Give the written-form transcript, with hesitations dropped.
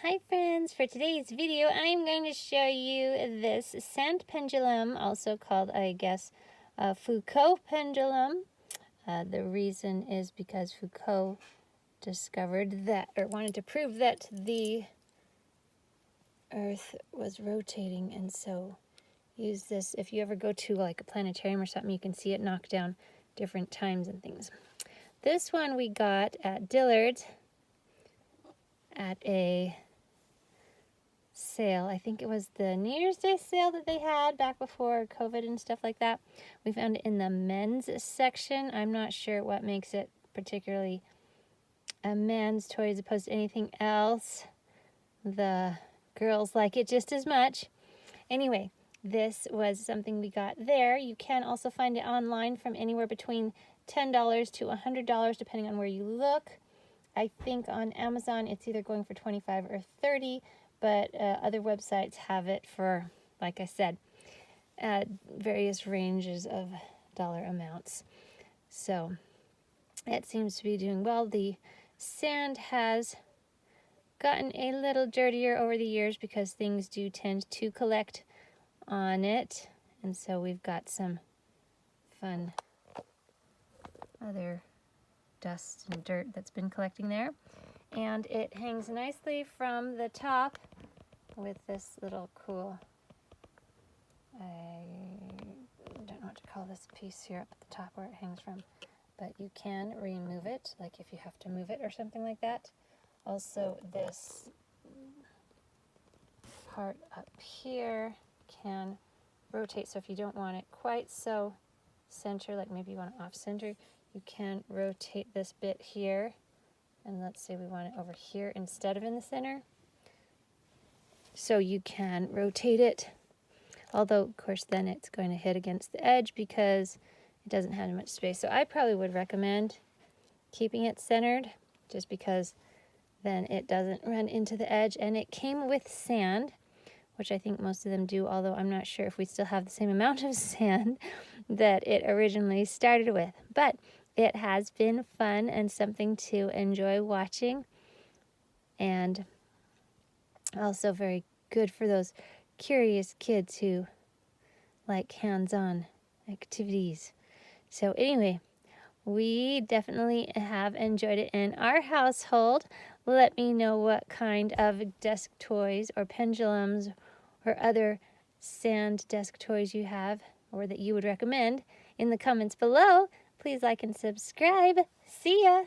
Hi friends, for today's video I'm going to show you this sand pendulum, also called I guess Foucault pendulum. The reason is because Foucault discovered that, or wanted to prove that the earth was rotating, and so use this. If you ever go to like a planetarium or something, you can see it knock down different times and things. This one we got at Dillard's at a sale. I think it was the New Year's Day sale that they had back before COVID and stuff like that. We found it in the men's section. I'm not sure what makes it particularly a man's toy as opposed to anything else. The girls like it just as much. Anyway, this was something we got there. You can also find it online from anywhere between $10 to $100 depending on where you look. I think on Amazon it's either going for $25 or $30, but other websites have it for, like I said, various ranges of dollar amounts. So it seems to be doing well. The sand has gotten a little dirtier over the years because things do tend to collect on it, and so we've got some fun other dust and dirt that's been collecting there. And it hangs nicely from the top with this little cool, I don't know what to call this piece here up at the top where it hangs from, but you can remove it, like if you have to move it or something like that. Also, this part up here can rotate, so if you don't want it quite so center, like maybe you want it off center, you can rotate this bit here, and let's say we want it over here instead of in the center. So you can rotate it, although of course then it's going to hit against the edge because it doesn't have much space. So I probably would recommend keeping it centered, just because then it doesn't run into the edge. And it came with sand, which I think most of them do, although I'm not sure if we still have the same amount of sand that it originally started with. But it has been fun and something to enjoy watching, and also very good for those curious kids who like hands-on activities. So anyway, we definitely have enjoyed it in our household. Let me know what kind of desk toys or pendulums or other sand desk toys you have or that you would recommend in the comments below. Please like and subscribe. See ya!